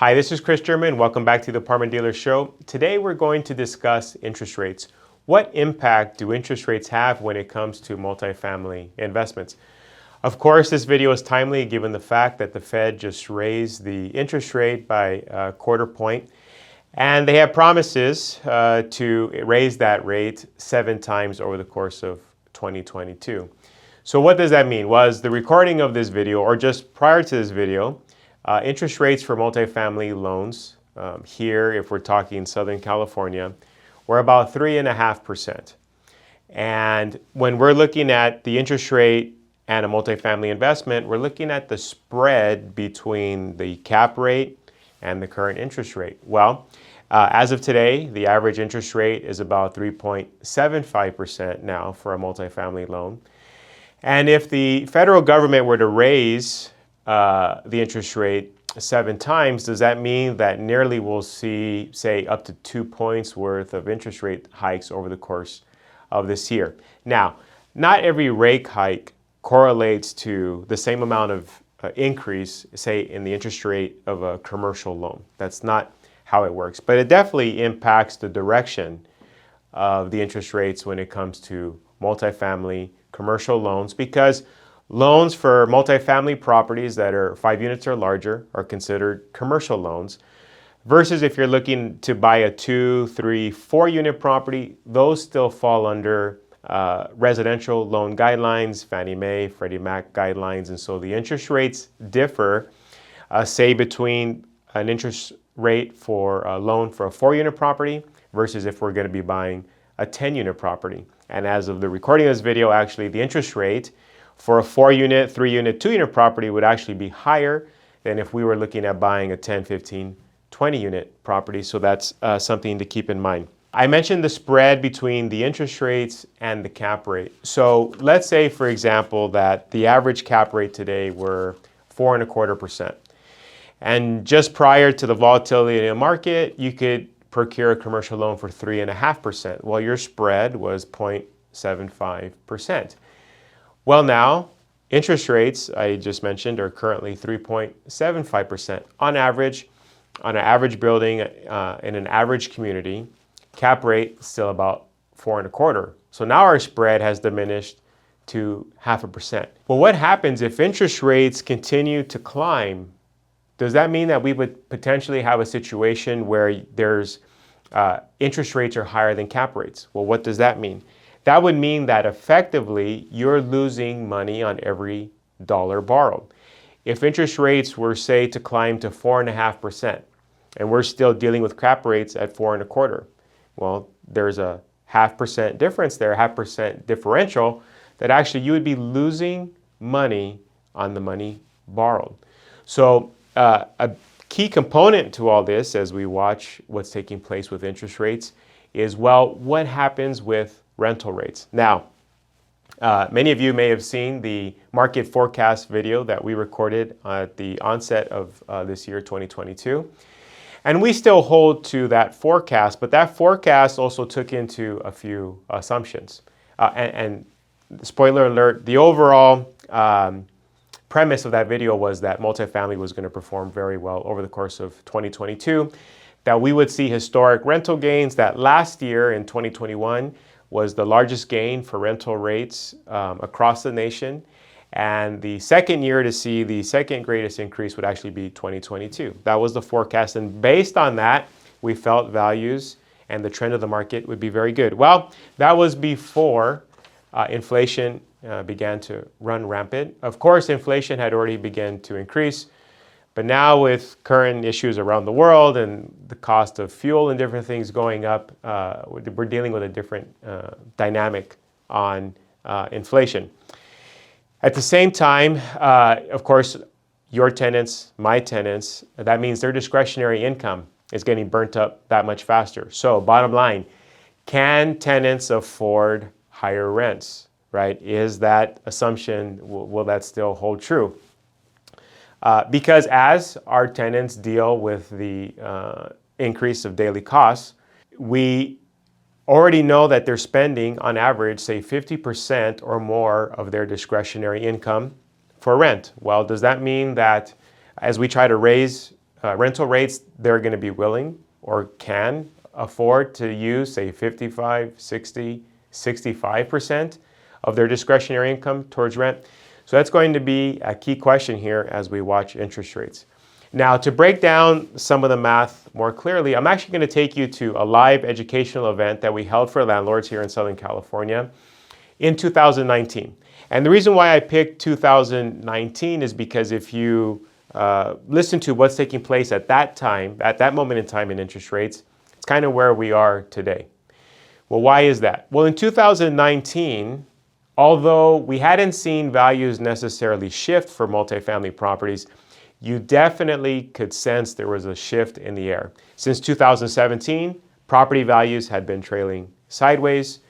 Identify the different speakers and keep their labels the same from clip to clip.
Speaker 1: Hi, this is Chris German. Welcome back to the Apartment Dealer Show. Today we're going to discuss interest rates. What impact do interest rates have when it comes to multifamily investments? Of course, this video is timely given the fact that the Fed just raised the interest rate by a quarter point, and they have promises to raise that rate 7 times over the course of 2022. So what does that mean? Was the recording of this video, or just prior to this video, interest rates for multifamily loans here, if we're talking Southern California, were about 3.5%. And when we're looking at the interest rate and a multifamily investment, we're looking at the spread between the cap rate and the current interest rate. Well, as of today, the average interest rate is about 3.75% now for a multifamily loan. And if the federal government were to raise the interest rate 7 times, does that mean that nearly we'll see, say, up to 2 points worth of interest rate hikes over the course of this year? Now, not every rate hike correlates to the same amount of increase, say, in the interest rate of a commercial loan. That's not how it works, but it definitely impacts the direction of the interest rates when it comes to multifamily commercial loans, because loans for multifamily properties that are 5 units or larger are considered commercial loans, versus if you're looking to buy a 2, 3, 4 unit property, those still fall under residential loan guidelines, Fannie Mae, Freddie Mac guidelines, and so the interest rates differ, say between an interest rate for a loan for a 4 unit property versus if we're going to be buying a 10 unit property. And as of the recording of this video, actually the interest rate for a 4 unit, 3 unit, 2 unit property would actually be higher than if we were looking at buying a 10, 15, 20 unit property. So that's something to keep in mind. I mentioned the spread between the interest rates and the cap rate. So let's say, for example, that the average cap rate today were 4.25%. And just prior to the volatility in the market, you could procure a commercial loan for 3.5%. Well, your spread was 0.75%. Well, now, interest rates, I just mentioned, are currently 3.75% on average. On an average building in an average community, cap rate is still about 4.25%. So now our spread has diminished to 0.5%. Well, what happens if interest rates continue to climb? Does that mean that we would potentially have a situation where there's interest rates are higher than cap rates? Well, what does that mean? That would mean that effectively you're losing money on every dollar borrowed. If interest rates were, say, to climb to 4.5%, and we're still dealing with cap rates at 4.25%, well, there's a 0.5% difference there, 0.5% differential, that actually you would be losing money on the money borrowed. So a key component to all this, as we watch what's taking place with interest rates, is, well, what happens with rental rates? Now, many of you may have seen the market forecast video that we recorded at the onset of this year, 2022. And we still hold to that forecast, but that forecast also took into a few assumptions. And spoiler alert, the overall premise of that video was that multifamily was going to perform very well over the course of 2022, that we would see historic rental gains, that last year in 2021 was the largest gain for rental rates across the nation. And the second year to see the second greatest increase would actually be 2022. That was the forecast. And based on that, we felt values and the trend of the market would be very good. Well, that was before inflation began to run rampant. Of course, inflation had already begun to increase. But now with current issues around the world and the cost of fuel and different things going up, we're dealing with a different dynamic on inflation. At the same time, of course, your tenants, my tenants, that means their discretionary income is getting burnt up that much faster. So bottom line, can tenants afford higher rents, right? Is that assumption, will that still hold true? Because as our tenants deal with the increase of daily costs, we already know that they're spending on average, say 50% or more of their discretionary income for rent. Well, does that mean that as we try to raise rental rates, they're going to be willing or can afford to use, say, 55, 60, 65% of their discretionary income towards rent. So that's going to be a key question here as we watch interest rates. Now, to break down some of the math more clearly, I'm actually going to take you to a live educational event that we held for landlords here in Southern California in 2019. And the reason why I picked 2019 is because if you listen to what's taking place at that time, at that moment in time in interest rates, it's kind of where we are today. Well, why is that? Well, in 2019, although we hadn't seen values necessarily shift for multifamily properties, you definitely could sense there was a shift in the air. Since 2017, property values had been trailing sideways,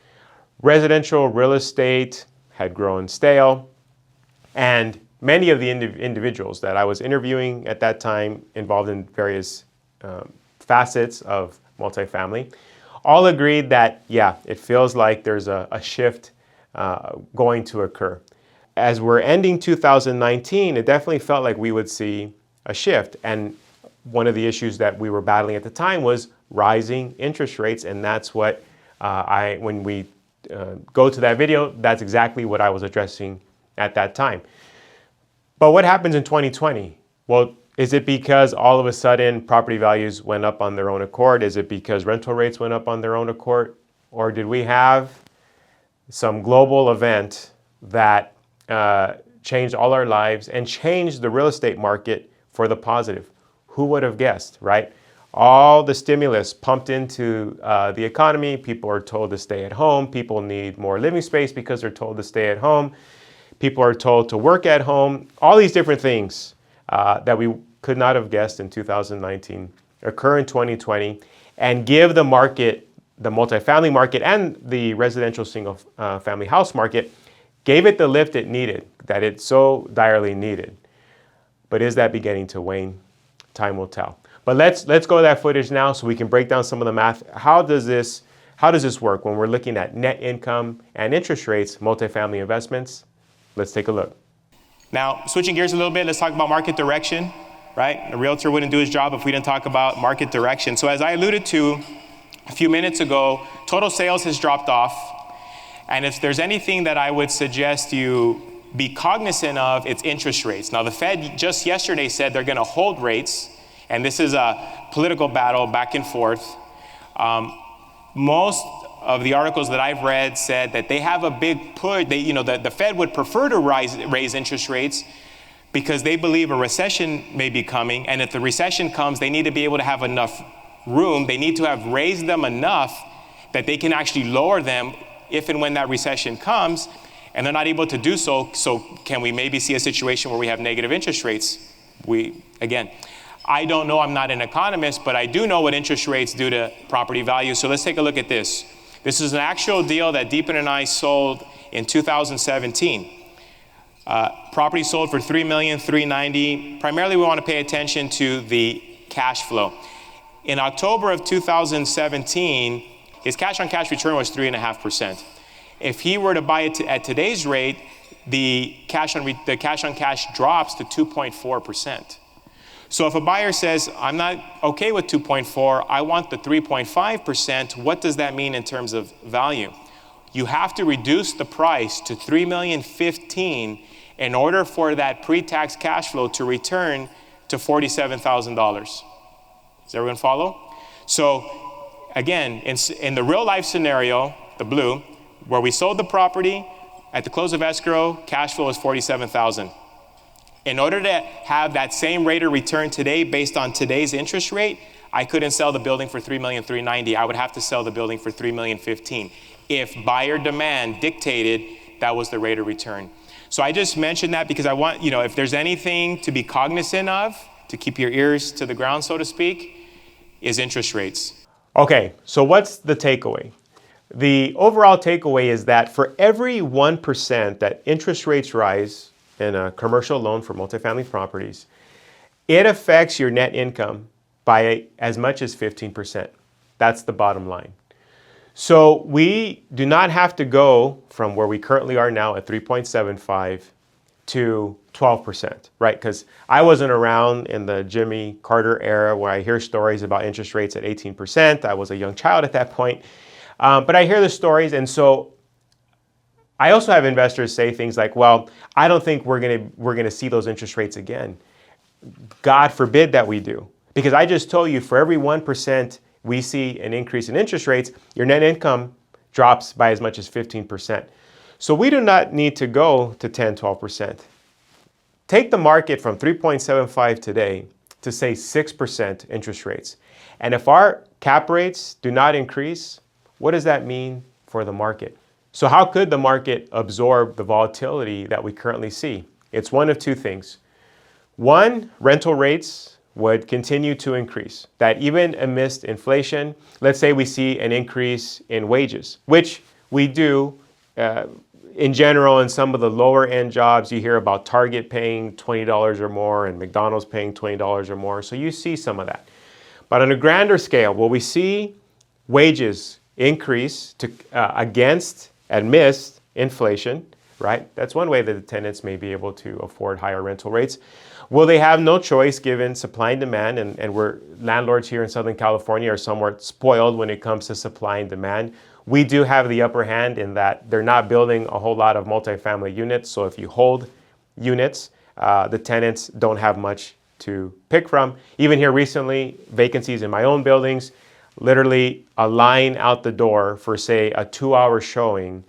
Speaker 1: residential real estate had grown stale, and many of the individuals that I was interviewing at that time involved in various facets of multifamily all agreed that, yeah, it feels like there's a shift going to occur. As we're ending 2019, it definitely felt like we would see a shift. And one of the issues that we were battling at the time was rising interest rates. And that's what when we go to that video, that's exactly what I was addressing at that time. But what happens in 2020? Well, is it because all of a sudden property values went up on their own accord? Is it because rental rates went up on their own accord? Or did we have some global event that changed all our lives and changed the real estate market for the positive? Who would have guessed, right? All the stimulus pumped into the economy. People are told to stay at home. People need more living space because they're told to stay at home. People are told to work at home. All these different things that we could not have guessed in 2019 occur in 2020 and give the market, the multifamily market and the residential single family house market, gave it the lift it needed, that it so direly needed. But is that beginning to wane? Time will tell. But let's go to that footage now so we can break down some of the math. How does this work when we're looking at net income and interest rates, multifamily investments? Let's take a look. Now, switching gears a little bit, let's talk about market direction, right? A realtor wouldn't do his job if we didn't talk about market direction. So as I alluded to a few minutes ago, total sales has dropped off. And if there's anything that I would suggest you be cognizant of, it's interest rates. Now, the Fed just yesterday said they're going to hold rates, and this is a political battle back and forth. Most of the articles that I've read said that they have a big push. The Fed would prefer to raise interest rates because they believe a recession may be coming, and if the recession comes, they need to be able to have enough room. They need to have raised them enough that they can actually lower them if and when that recession comes, and they're not able to do so. So can we maybe see a situation where we have negative interest rates? I don't know, I'm not an economist, but I do know what interest rates do to property values. So let's take a look at this. This is an actual deal that Deepan and I sold in 2017. Property sold for $3,390,000. Primarily, we want to pay attention to the cash flow. In October of 2017, his cash-on-cash return was 3.5%. If he were to buy it at today's rate, the cash-on-cash drops to 2.4%. So if a buyer says, I'm not okay with 2.4, I want the 3.5%, what does that mean in terms of value? You have to reduce the price to $3,015,000 in order for that pre-tax cash flow to return to $47,000. Does everyone follow? So again, in the real life scenario, the blue, where we sold the property, at the close of escrow, cash flow is $47,000. In order to have that same rate of return today based on today's interest rate, I couldn't sell the building for $3,390,000. I would have to sell the building for $3,015,000 if buyer demand dictated that was the rate of return. So I just mentioned that because I want, if there's anything to be cognizant of, to keep your ears to the ground, so to speak, is interest rates. Okay, so what's the takeaway? The overall takeaway is that for every 1% that interest rates rise in a commercial loan for multifamily properties, it affects your net income by as much as 15%. That's the bottom line. So we do not have to go from where we currently are now at 3.75 to 12%, right? Because I wasn't around in the Jimmy Carter era where I hear stories about interest rates at 18%. I was a young child at that point. But I hear the stories, and so I also have investors say things like, well, I don't think we're gonna see those interest rates again. God forbid that we do. Because I just told you, for every 1% we see an increase in interest rates, your net income drops by as much as 15%. So we do not need to go to 10, 12%. Take the market from 3.75 today to say 6% interest rates. And if our cap rates do not increase, what does that mean for the market? So how could the market absorb the volatility that we currently see? It's one of two things. One, rental rates would continue to increase. That even amidst inflation, let's say we see an increase in wages, which we do in general in some of the lower end jobs. You hear about Target paying $20 or more and McDonald's paying $20 or more. So you see some of that. But on a grander scale, will we see wages increase to against amidst inflation, right? That's one way that the tenants may be able to afford higher rental rates. Will they have no choice given supply and demand? And we're landlords here in Southern California are somewhat spoiled when it comes to supply and demand. We do have the upper hand in that they're not building a whole lot of multifamily units. So if you hold units, the tenants don't have much to pick from. Even here recently, vacancies in my own buildings, literally a line out the door for, say, a 2-hour showing,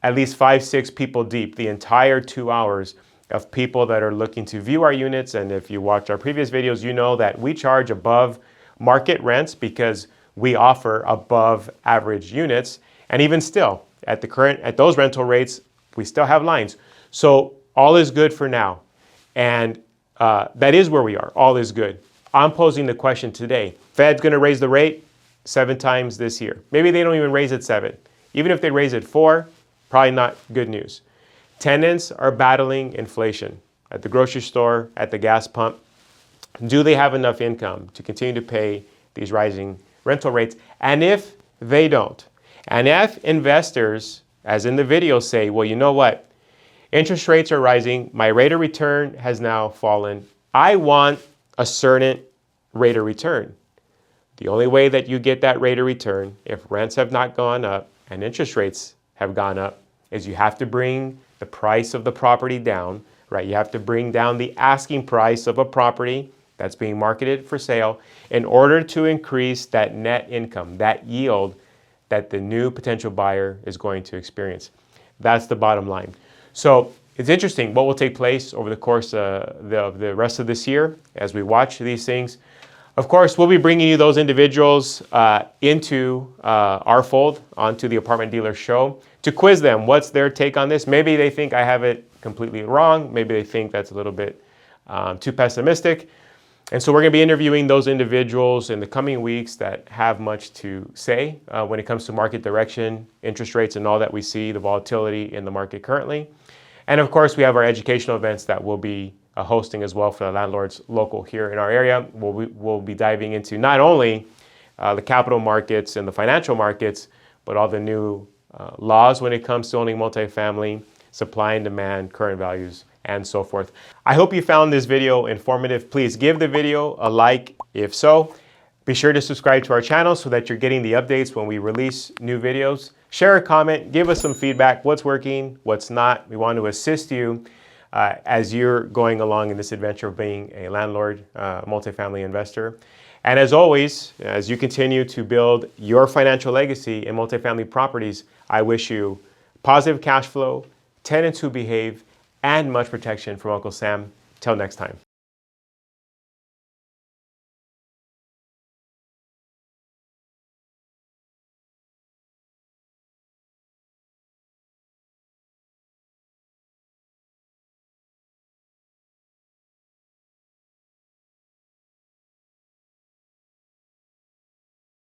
Speaker 1: at least 5, 6 people deep, the entire 2 hours of people that are looking to view our units. And if you watch our previous videos, you know that we charge above market rents because we offer above average units. And even still, at those rental rates, we still have lines. So all is good for now. And that is where we are. All is good. I'm posing the question today. Fed's going to raise the rate 7 times this year. Maybe they don't even raise it 7. Even if they raise it 4, probably not good news. Tenants are battling inflation at the grocery store, at the gas pump. Do they have enough income to continue to pay these rising rental rates? And if they don't, and if investors, as in the video, say, well, you know what? Interest rates are rising. My rate of return has now fallen. I want a certain rate of return. The only way that you get that rate of return, if rents have not gone up and interest rates have gone up, is you have to bring the price of the property down, right? You have to bring down the asking price of a property that's being marketed for sale in order to increase that net income, that yield that the new potential buyer is going to experience. That's the bottom line. So it's interesting what will take place over the course of the rest of this year as we watch these things. Of course, we'll be bringing you those individuals into our fold, onto the Apartment Dealer Show, to quiz them. What's their take on this? Maybe they think I have it completely wrong. Maybe they think that's a little bit too pessimistic. And so we're going to be interviewing those individuals in the coming weeks that have much to say when it comes to market direction, interest rates, and all that we see, the volatility in the market currently. And of course, we have our educational events that we'll be hosting as well for the landlords local here in our area. We'll be diving into not only the capital markets and the financial markets, but all the new laws when it comes to owning multifamily, supply and demand, current values, and so forth. I hope you found this video informative. Please give the video a like if so. Be sure to subscribe to our channel so that you're getting the updates when we release new videos. Share a comment, give us some feedback, what's working, what's not. We want to assist you as you're going along in this adventure of being a landlord, multifamily investor. And as always, as you continue to build your financial legacy in multifamily properties, I wish you positive cash flow, tenants who behave, and much protection from Uncle Sam. Till next time.